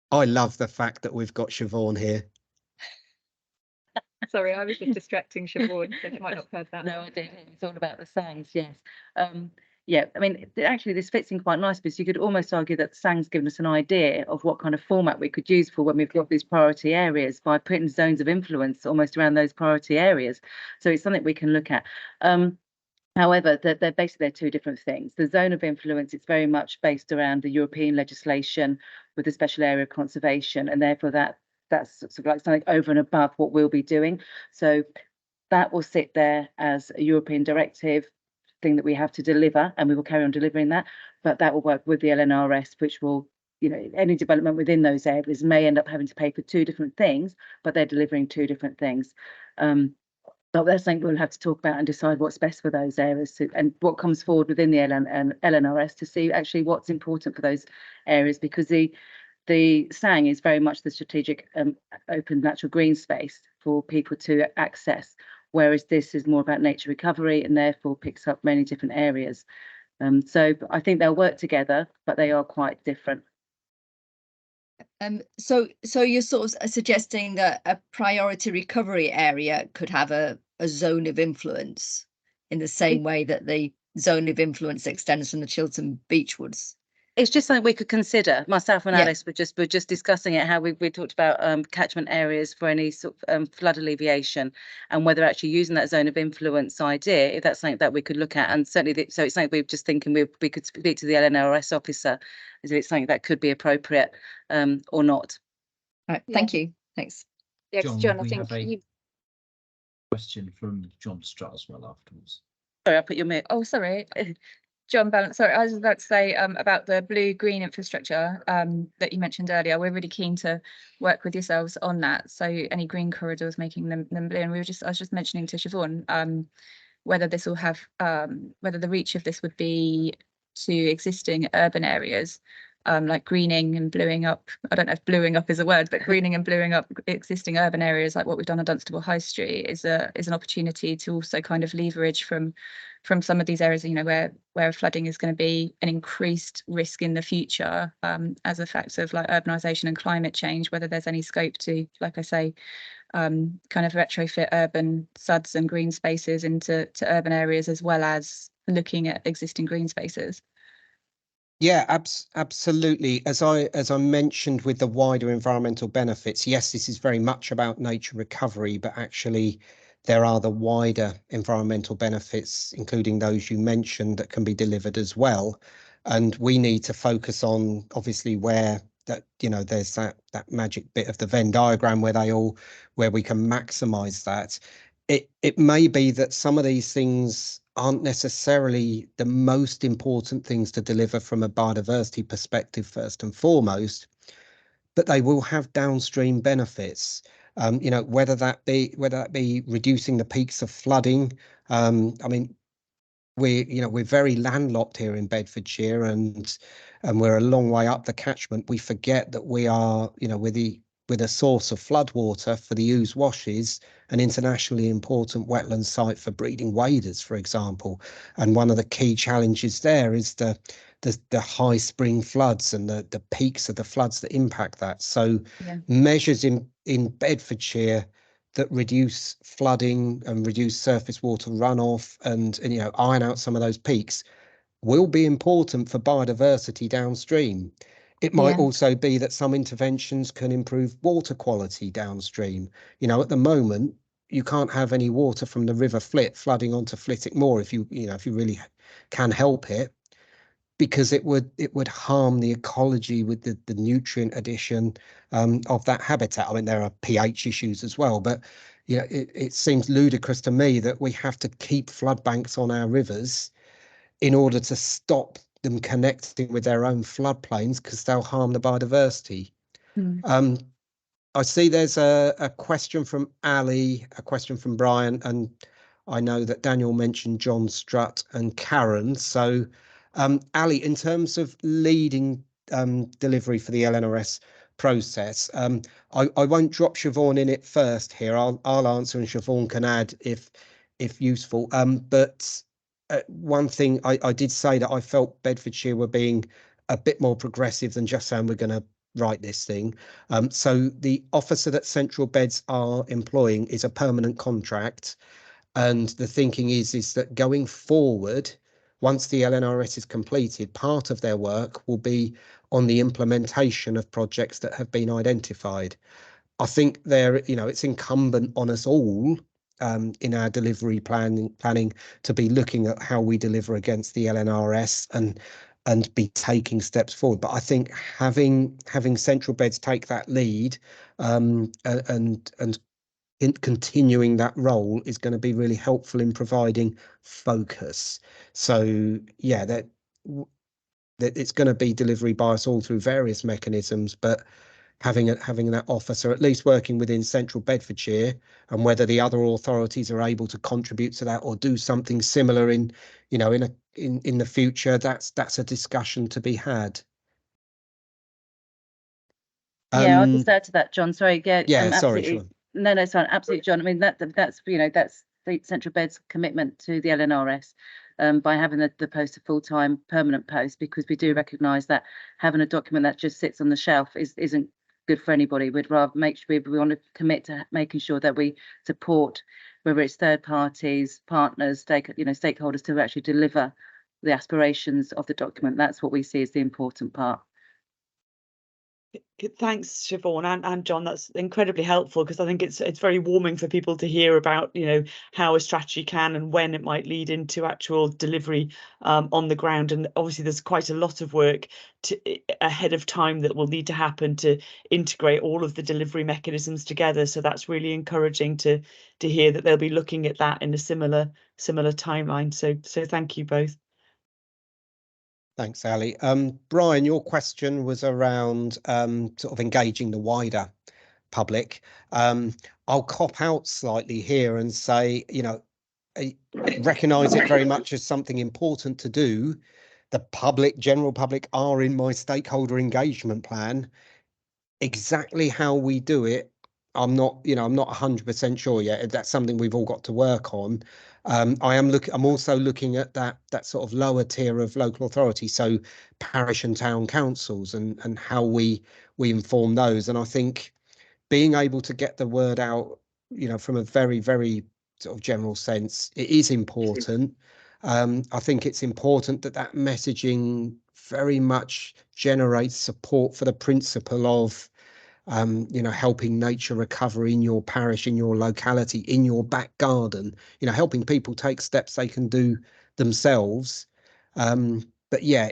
I love the fact that we've got Siobhan here. Sorry, I was just distracting Siobhan, so you might not have heard that. No, I did. It's all about the SANGs, yes. Yeah, I mean, actually, this fits in quite nice because you could almost argue that the SANG's given us an idea of what kind of format we could use for when we've got these priority areas by putting zones of influence almost around those priority areas. So it's something we can look at. However, they're basically two different things. The zone of influence, it's very much based around the European legislation with the special area of conservation, and therefore that's sort of like something over and above what we'll be doing. So that will sit there as a European directive thing that we have to deliver, and we will carry on delivering that. But that will work with the LNRS, which will, you know, any development within those areas may end up having to pay for two different things, but they're delivering two different things. But that's something we'll have to talk about and decide what's best for those areas and what comes forward within the LNRS to see actually what's important for those areas, because the SANG is very much the strategic open natural green space for people to access, whereas this is more about nature recovery and therefore picks up many different areas. So I think they'll work together, but they are quite different. So you're sort of suggesting that a priority recovery area could have a zone of influence in the same way that the zone of influence extends from the Chiltern Beechwoods? It's just something we could consider. Myself and Alice were just discussing it, how we talked about catchment areas for any sort of flood alleviation, and whether actually using that zone of influence idea, if that's something that we could look at. And certainly, so it's something we're just thinking we could speak to the LNRS officer, as if it's something that could be appropriate or not. Right, thank you. Thanks. Yeah, John, I we think have a you. question from John Strutt as well afterwards. Sorry, I'll put your mute. Oh, sorry. John Balance, sorry, I was about to say about the blue-green infrastructure that you mentioned earlier. We're really keen to work with yourselves on that. So any green corridors, making them blue. And I was just mentioning to Siobhan whether this will have whether the reach of this would be to existing urban areas, like greening and bluing up. I don't know if bluing up is a word, but greening and bluing up existing urban areas, like what we've done on Dunstable High Street, is an opportunity to also kind of leverage from some of these areas, you know, where flooding is going to be an increased risk in the future as a fact of like urbanisation and climate change. Whether there's any scope to, like I say, kind of retrofit urban SUDs and green spaces into urban areas, as well as looking at existing green spaces. Yeah, absolutely. As I mentioned with the wider environmental benefits, yes, this is very much about nature recovery, but actually there are the wider environmental benefits, including those you mentioned, that can be delivered as well. And we need to focus on obviously where that, you know, there's that magic bit of the Venn diagram where we can maximize that. It may be that some of these things aren't necessarily the most important things to deliver from a biodiversity perspective first and foremost, but they will have downstream benefits. You know, whether that be reducing the peaks of flooding. I mean, we're very landlocked here in Bedfordshire, and we're a long way up the catchment. We forget that we are, you know, with a source of floodwater for the Ouse Washes, an internationally important wetland site for breeding waders, for example. And one of the key challenges there is the high spring floods and the peaks of the floods that impact that. So measures in Bedfordshire that reduce flooding and reduce surface water runoff and you know, iron out some of those peaks will be important for biodiversity downstream. It might also be that some interventions can improve water quality downstream. You know, at the moment, you can't have any water from the River Flit flooding onto Flitwick Moor if you really can help it, because it would harm the ecology with the nutrient addition of that habitat. I mean, there are pH issues as well, but you know, it seems ludicrous to me that we have to keep flood banks on our rivers in order to stop them connecting with their own floodplains, because they'll harm the biodiversity. I see there's a question from Ali, a question from Brian, and I know that Daniel mentioned John Strutt and Karen. So Ali, in terms of leading delivery for the LNRS process, I won't drop Siobhan in it first here. I'll answer and Siobhan can add if useful. But one thing I did say that I felt Bedfordshire were being a bit more progressive than just saying we're going to write this thing. So the officer that Central Beds are employing is a permanent contract. And the thinking is that going forward, once the LNRS is completed, part of their work will be on the implementation of projects that have been identified. I think it's incumbent on us all in our delivery planning to be looking at how we deliver against the LNRS and be taking steps forward. But I think having Central Beds take that lead and in continuing that role is going to be really helpful in providing focus. So yeah, that it's going to be delivery by us all through various mechanisms, but having that officer at least working within central Bedfordshire, and whether the other authorities are able to contribute to that or do something similar in the future, that's a discussion to be had. Yeah, I'll just add to that, John. Sorry, yeah, sorry, absolutely. Sean. No, it's fine. Absolutely, John. I mean, that's the Central Bed's commitment to the LNRS by having the post a full-time permanent post, because we do recognise that having a document that just sits on the shelf isn't good for anybody. We'd rather make sure we want to commit to making sure that we support, whether it's third parties, partners, stakeholders, to actually deliver the aspirations of the document. That's what we see as the important part. Thanks, Siobhan and John. That's incredibly helpful, because I think it's very warming for people to hear about how a strategy can and when it might lead into actual delivery on the ground. And obviously there's quite a lot of work ahead of time that will need to happen to integrate all of the delivery mechanisms together. So that's really encouraging to hear that they'll be looking at that in a similar timeline. So thank you both. Thanks, Ali. Brian, your question was around sort of engaging the wider public. I'll cop out slightly here and say, I recognise it very much as something important to do. The general public are in my stakeholder engagement plan. Exactly how we do it, I'm not 100% sure yet. That's something we've all got to work on. I'm also looking at that sort of lower tier of local authority, so parish and town councils, and how we inform those. And I think being able to get the word out, from a very, very sort of general sense, it is important. I think it's important that messaging very much generates support for the principle of helping nature recover in your parish, in your locality, in your back garden, helping people take steps they can do themselves. But yeah,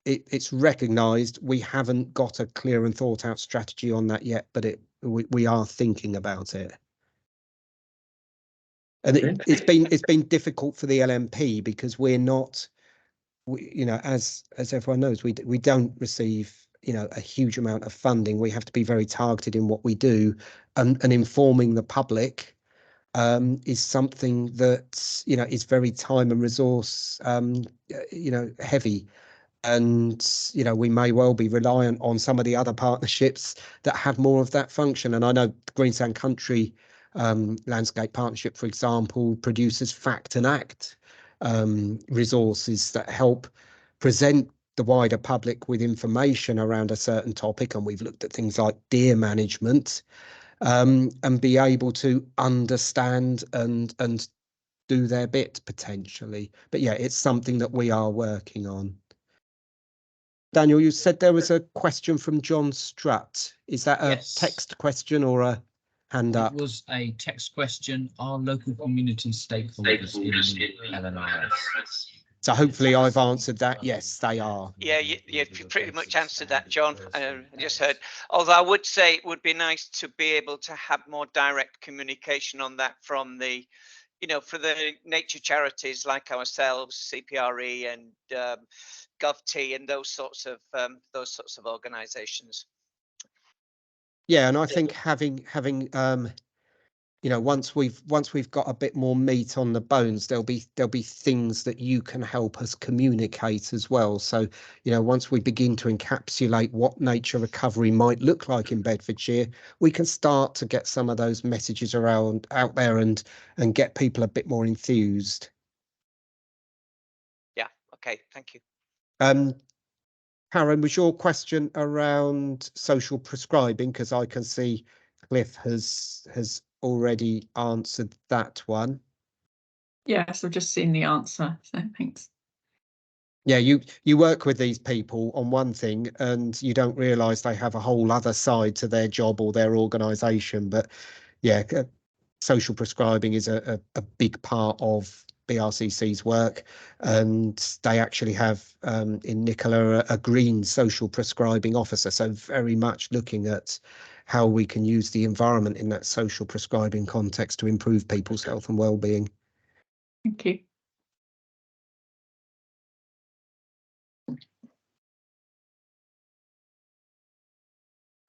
it's recognised. We haven't got a clear and thought out strategy on that yet, but we are thinking about it. And it's been difficult for the LNP, because we're not, as everyone knows, we don't receive a huge amount of funding. We have to be very targeted in what we do, and informing the public is something that is very time and resource heavy. And we may well be reliant on some of the other partnerships that have more of that function. And I know the Greensand Country Landscape Partnership, for example, produces Fact and Act resources that help present the wider public with information around a certain topic. And we've looked at things like deer management, and be able to understand and do their bit potentially. But yeah, it's something that we are working on. Daniel, you said there was a question from John Strutt. Is that a text question or a hand up? It was a text question. Are local community stakeholders in the LNRS? So hopefully I've answered that. Yes, they are. Yeah, you pretty much answered that, John. I just heard. Although I would say it would be nice to be able to have more direct communication on that from the, for the nature charities like ourselves, CPRE and GovT and those sorts of organisations. Yeah, and I think having once we've got a bit more meat on the bones, there'll be things that you can help us communicate as well. So once we begin to encapsulate what nature recovery might look like in Bedfordshire, we can start to get some of those messages out there and get people a bit more enthused. Yeah, okay, thank you. Karen, was your question around social prescribing? Because I can see Cliff has already answered that one. Yes, I've just seen the answer, so thanks. Yeah, you work with these people on one thing and you don't realise they have a whole other side to their job or their organisation. But yeah, social prescribing is a big part of BRCC's work, and they actually have in Nicola a green social prescribing officer, so very much looking at how we can use the environment in that social prescribing context to improve people's health and well-being. Thank you.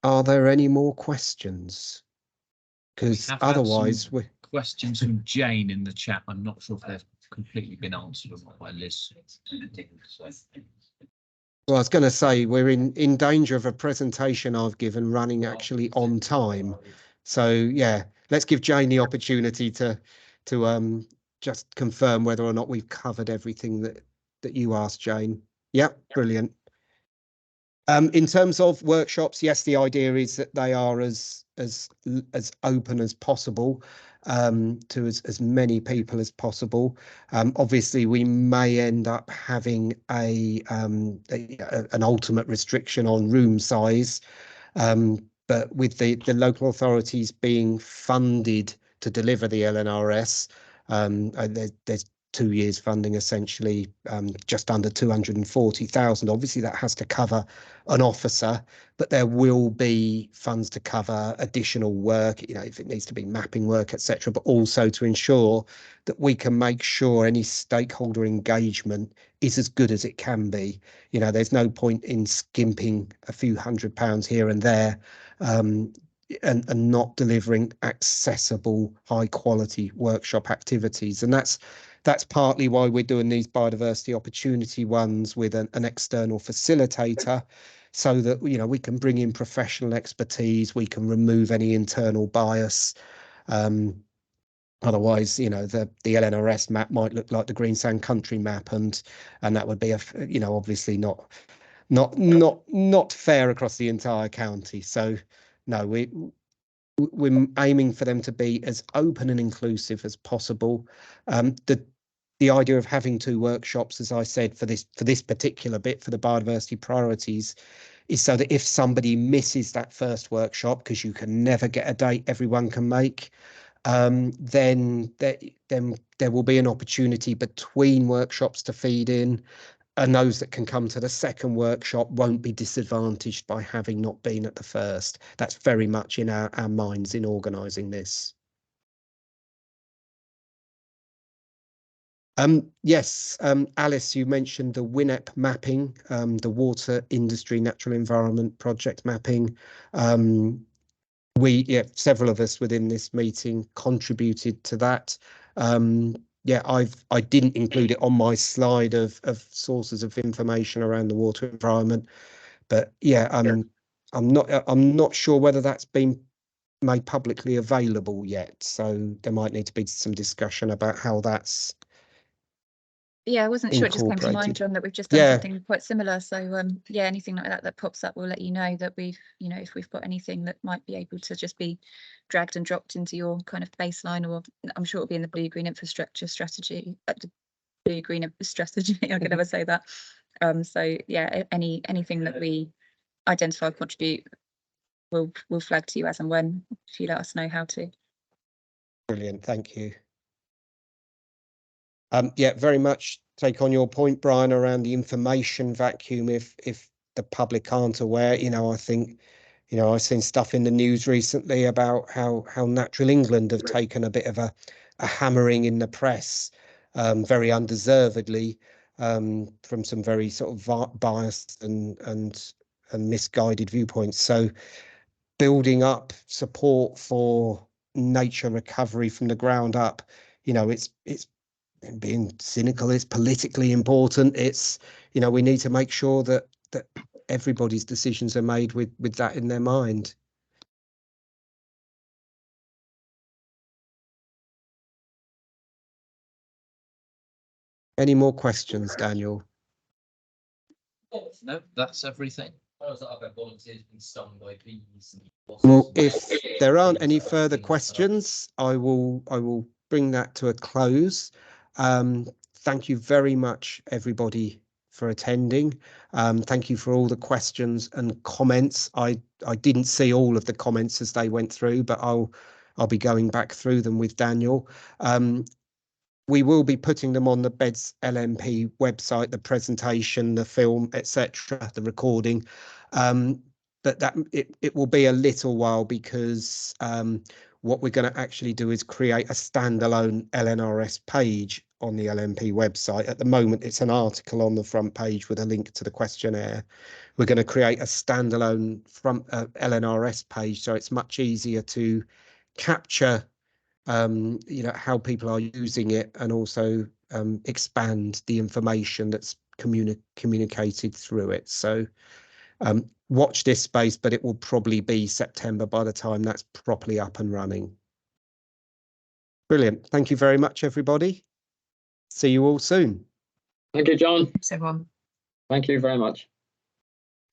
Are there any more questions? Because otherwise we questions from Jane in the chat. I'm not sure if they've completely been answered or not by Liz. Well, I was going to say we're in danger of a presentation I've given running actually on time. So yeah, let's give Jane the opportunity to just confirm whether or not we've covered everything that you asked, Jane. Yep, brilliant. In terms of workshops, yes, the idea is that they are as open as possible to as many people as possible. Obviously, we may end up having an ultimate restriction on room size, but with the local authorities being funded to deliver the LNRS, there's 2 years funding, essentially just under 240,000. Obviously that has to cover an officer, but there will be funds to cover additional work, you know, if it needs to be mapping work, etc., but also to ensure that we can make sure any stakeholder engagement is as good as it can be. You know, there's no point in skimping a few £100 here and there and not delivering accessible, high quality workshop activities. And that's partly why we're doing these biodiversity opportunity ones with an external facilitator, so that, you know, we can bring in professional expertise, we can remove any internal bias. Otherwise, you know, the LNRS map might look like the Greensand Country map, and that would be you know, obviously not fair across the entire county. So no, we're aiming for them to be as open and inclusive as possible. The idea of having 2 workshops, as I said, for this particular bit, for the biodiversity priorities, is so that if somebody misses that first workshop, because you can never get a date everyone can make, then there will be an opportunity between workshops to feed in, and those that can come to the second workshop won't be disadvantaged by having not been at the first. That's very much in our minds in organising this. Yes, Alice, you mentioned the WINEP mapping, the Water Industry Natural Environment Project mapping. Several of us within this meeting contributed to that. I didn't include it on my slide of sources of information around the water environment, but yeah, I'm not sure whether that's been made publicly available yet. So there might need to be some discussion about how that's. Yeah, I wasn't sure. It just came to mind, John, that we've just done something quite similar. So yeah, anything like that pops up, we'll let you know that we've, you know, if we've got anything that might be able to just be dragged and dropped into your kind of baseline, or I'm sure it'll be in the blue green infrastructure strategy. The blue green strategy. I can never say that. So yeah, anything that we identify, contribute, we'll flag to you as and when, if you let us know how to. Brilliant, thank you. Yeah, very much take on your point, Brian, around the information vacuum. If the public aren't aware, you know, I think, you know, I've seen stuff in the news recently about how Natural England have taken a bit of a hammering in the press, very undeservedly, from some very sort of biased and misguided viewpoints. So building up support for nature recovery from the ground up, you know, it's being cynical, it's politically important. It's, you know, we need to make sure that everybody's decisions are made with that in their mind. Any more questions, Daniel? No, that's everything. Well, if there aren't any further questions, I will bring that to a close. Thank you very much, everybody, for attending. Thank you for all the questions and comments. I didn't see all of the comments as they went through, but I'll be going back through them with Daniel. We will be putting them on the Beds LNP website, the presentation, the film, etc., the recording. But it will be a little while because what we're going to actually do is create a standalone LNRS page on the LNP website. At the moment, it's an article on the front page with a link to the questionnaire. We're going to create a standalone front LNRS page, so it's much easier to capture how people are using it, and also expand the information that's communicated through it. So watch this space, but it will probably be September by the time that's properly up and running. Brilliant. Thank you very much, everybody. See you all soon. Thank you, John. Thanks, everyone. Thank you very much.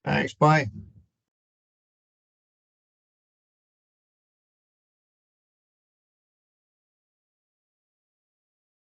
Thanks. Bye.